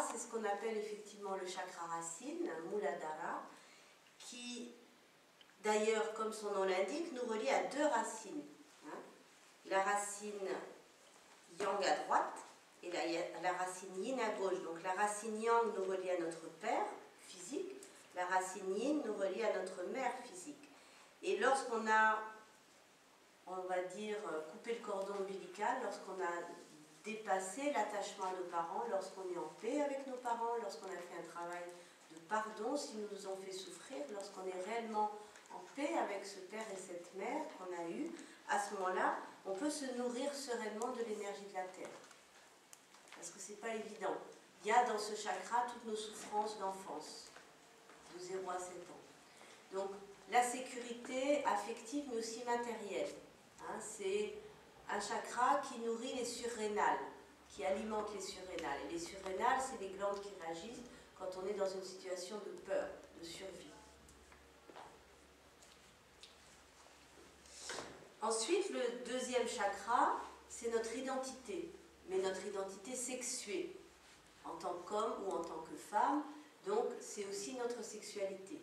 C'est ce qu'on appelle effectivement le chakra racine, Muladhara, qui d'ailleurs, comme son nom l'indique, nous relie à deux racines. La racine yang à droite et la racine yin à gauche. Donc la racine yang nous relie à notre père physique, la racine yin nous relie à notre mère physique. Et lorsqu'on a, on va dire, coupé le cordon ombilical, lorsqu'on a dépassé l'attachement à nos parents, lorsqu'on est en paix avec nos parents, lorsqu'on a fait un travail de pardon s'ils nous ont fait souffrir, lorsqu'on est réellement en paix avec ce père et cette mère qu'on a eu, à ce moment-là, on peut se nourrir sereinement de l'énergie de la terre. Parce que c'est pas évident. Il y a dans ce chakra toutes nos souffrances d'enfance, de 0 à 7 ans. Donc, la sécurité affective, mais aussi matérielle. C'est un chakra qui nourrit les surrénales, qui alimente les surrénales. Et les surrénales, c'est les glandes qui réagissent quand on est dans une situation de peur, de survie. Ensuite, le deuxième chakra, c'est notre identité, mais notre identité sexuée, en tant qu'homme ou en tant que femme. Donc, c'est aussi notre sexualité.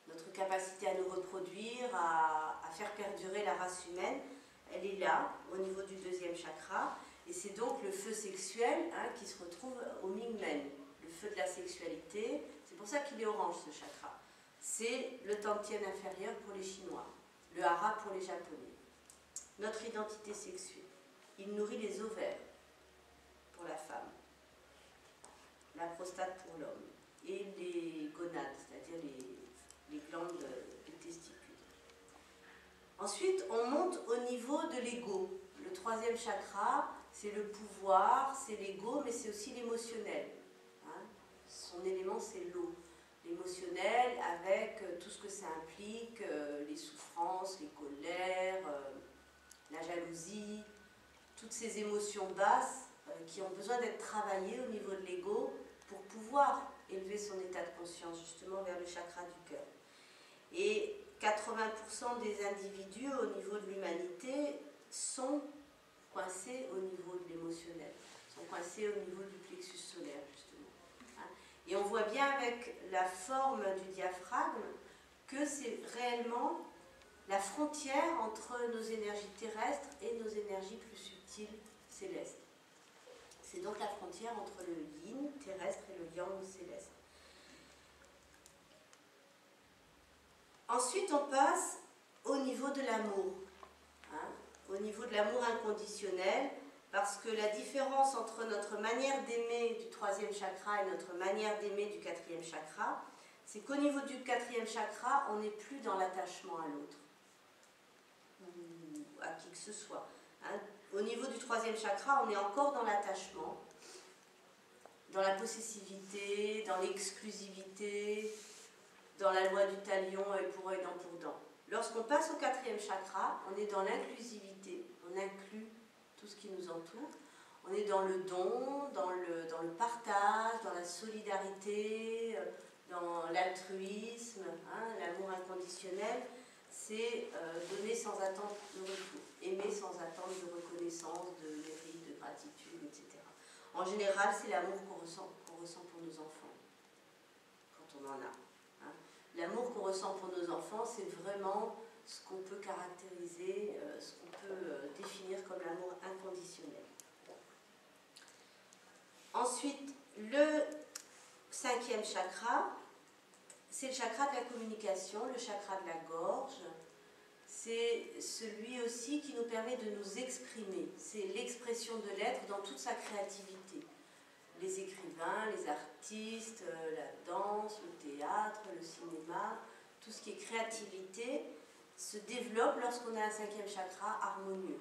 Notre capacité à nous reproduire, à faire perdurer la race humaine, elle est là, au niveau du deuxième chakra. Et c'est donc le feu sexuel qui se retrouve au Mingmen, le feu de la sexualité. C'est pour ça qu'il est orange, ce chakra. C'est le Tantien inférieur pour les Chinois, le Hara pour les Japonais. Notre identité sexuelle. Il nourrit les ovaires pour la femme, la prostate pour l'homme, et les gonades, c'est-à-dire les glandes des testicules. Ensuite, on monte au niveau de l'ego. Le troisième chakra, c'est le pouvoir, c'est l'ego, mais c'est aussi l'émotionnel. Son élément, c'est l'eau. L'émotionnel avec tout ce que ça implique, les souffrances, les colères, la jalousie, toutes ces émotions basses qui ont besoin d'être travaillées au niveau de l'ego pour pouvoir élever son état de conscience justement vers le chakra du cœur. Et 80% des individus au niveau de l'humanité sont coincés au niveau de l'émotionnel, sont coincés au niveau du plexus solaire justement. Et on voit bien avec la forme du diaphragme que c'est réellement la frontière entre nos énergies terrestres et nos énergies plus subtiles célestes. C'est donc la frontière entre le yin terrestre et le yang céleste. Ensuite, on passe au niveau de l'amour, au niveau de l'amour inconditionnel, parce que la différence entre notre manière d'aimer du troisième chakra et notre manière d'aimer du quatrième chakra, c'est qu'au niveau du quatrième chakra, on n'est plus dans l'attachement à l'autre, ou à qui que ce soit. Au niveau du troisième chakra, on est encore dans l'attachement, dans la possessivité, dans l'exclusivité, dans la loi du talion, œil pour œil, dent pour dent. Lorsqu'on passe au quatrième chakra, on est dans l'inclusivité, on inclut tout ce qui nous entoure. On est dans le don, dans le partage, dans la solidarité, dans l'altruisme, l'amour inconditionnel. C'est donner sans attendre de retour, aimer sans attendre de reconnaissance, de mérite, de gratitude, etc. En général, c'est l'amour qu'on ressent pour nos enfants, quand on en a. L'amour qu'on ressent pour nos enfants, c'est vraiment ce qu'on peut caractériser, ce qu'on peut définir comme l'amour inconditionnel. Ensuite, le cinquième chakra, c'est le chakra de la communication, le chakra de la gorge. C'est celui aussi qui nous permet de nous exprimer. C'est l'expression de l'être dans toute sa créativité. Les écrivains, les artistes, la danse, le théâtre, le cinéma, tout ce qui est créativité se développe lorsqu'on a un cinquième chakra harmonieux.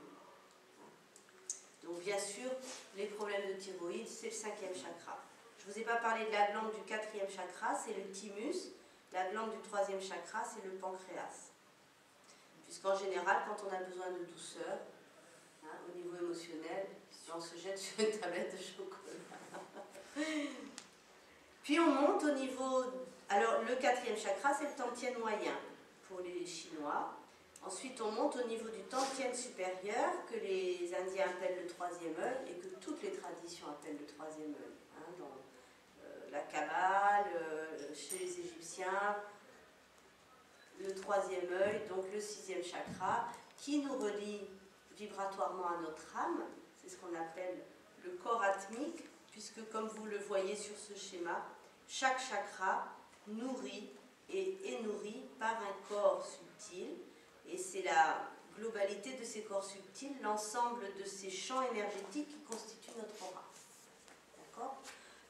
Donc bien sûr, les problèmes de thyroïde, c'est le cinquième chakra. Je ne vous ai pas parlé de la glande du quatrième chakra, c'est le thymus. La glande du troisième chakra, c'est le pancréas. Puisqu'en général, quand on a besoin de douceur, au niveau émotionnel, on se jette sur une tablette de chocolat. Puis on monte au niveau... Alors le quatrième chakra, c'est le Tantien moyen pour les Chinois. Ensuite, on monte au niveau du Tantien supérieur, que les Indiens appellent le troisième œil, et que toutes les traditions appellent le troisième œil. Dans chez les Égyptiens, le troisième œil, donc le sixième chakra, qui nous relie vibratoirement à notre âme. C'est ce qu'on appelle le corps atmique, puisque comme vous le voyez sur ce schéma, chaque chakra nourrit et est nourri par un corps subtil, et c'est la globalité de ces corps subtils, l'ensemble de ces champs énergétiques qui constituent notre aura. D'accord ?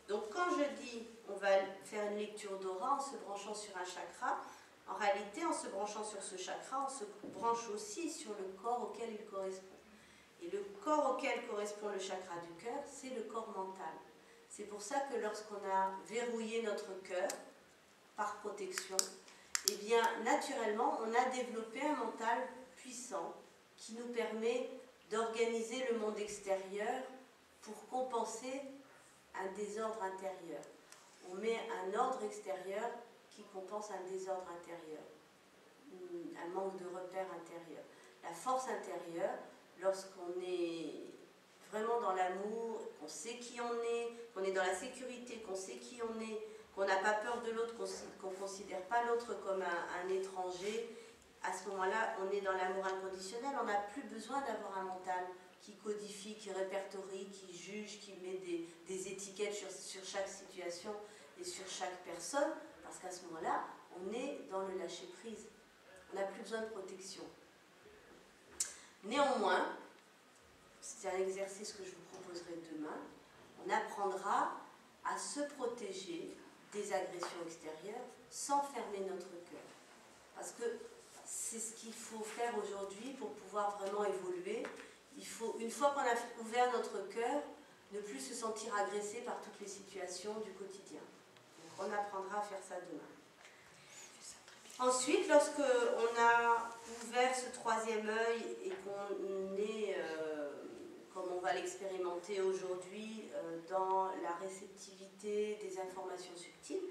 Donc quand je dis on va faire une lecture d'aura en se branchant sur un chakra, en réalité en se branchant sur ce chakra, on se branche aussi sur le corps auquel il correspond. Et le corps auquel correspond le chakra du cœur, c'est le corps mental. C'est pour ça que lorsqu'on a verrouillé notre cœur par protection, eh bien naturellement on a développé un mental puissant qui nous permet d'organiser le monde extérieur pour compenser un désordre intérieur. On met un ordre extérieur qui compense un désordre intérieur, un manque de repères intérieurs. La force intérieure, lorsqu'on est vraiment dans l'amour, qu'on sait qui on est, qu'on est dans la sécurité, qu'on sait qui on est, qu'on n'a pas peur de l'autre, qu'on ne considère pas l'autre comme un étranger, à ce moment-là, on est dans l'amour inconditionnel, on n'a plus besoin d'avoir un mental qui codifie, qui répertorie, qui juge, qui met des étiquettes sur chaque situation et sur chaque personne, parce qu'à ce moment-là, on est dans le lâcher-prise. On n'a plus besoin de protection. Néanmoins, c'est un exercice que je vous proposerai demain, on apprendra à se protéger des agressions extérieures sans fermer notre cœur. Parce que c'est ce qu'il faut faire aujourd'hui pour pouvoir vraiment évoluer. Il faut, une fois qu'on a ouvert notre cœur, ne plus se sentir agressé par toutes les situations du quotidien. Donc on apprendra à faire ça demain. Ensuite, lorsque on a ouvert ce troisième œil et qu'on est, comme on va l'expérimenter aujourd'hui, dans la réceptivité des informations subtiles,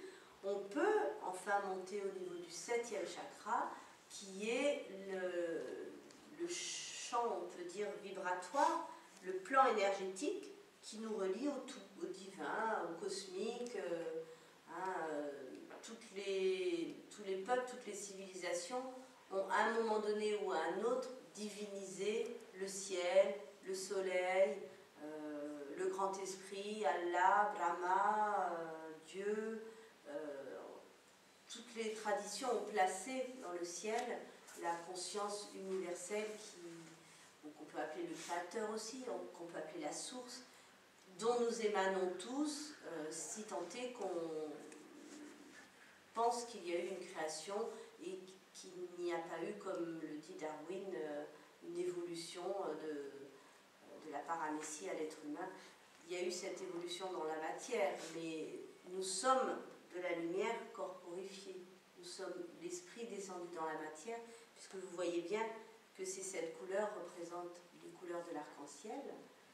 on peut enfin monter au niveau du septième chakra, qui est le champ, on peut dire, vibratoire, le plan énergétique qui nous relie au tout, au divin, au cosmique. Tous les peuples, toutes les civilisations ont à un moment donné ou à un autre divinisé le ciel, le soleil, le grand esprit, Allah, Brahma, Dieu. Toutes les traditions ont placé dans le ciel la conscience universelle qu'on peut appeler le créateur aussi, qu'on peut appeler la source, dont nous émanons tous, si tant est qu'on pense qu'il y a eu une création et qu'il n'y a pas eu, comme le dit Darwin, une évolution de la paramécie à l'être humain. Il y a eu cette évolution dans la matière, mais nous sommes de la lumière corporifiée. Nous sommes l'esprit descendu dans la matière, puisque vous voyez bien que ces 7 couleurs représentent les couleurs de l'arc-en-ciel,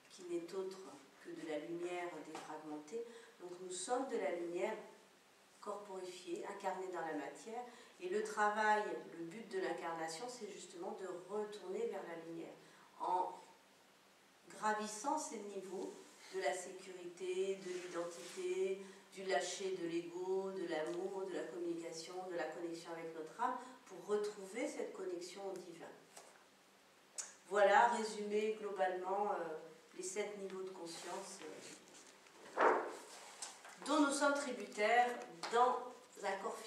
qui n'est autre que de la lumière défragmentée. Donc nous sommes de la lumière corporifiée, incarnée dans la matière, et le travail, le but de l'incarnation, c'est justement de retourner vers la lumière, en gravissant ces niveaux de la sécurité, de l'identité, du lâcher de l'ego, de l'amour, de la communication, de la connexion avec notre âme, pour retrouver cette connexion au divin. Voilà, résumé globalement les 7 niveaux de conscience dont nous sommes tributaires dans un corps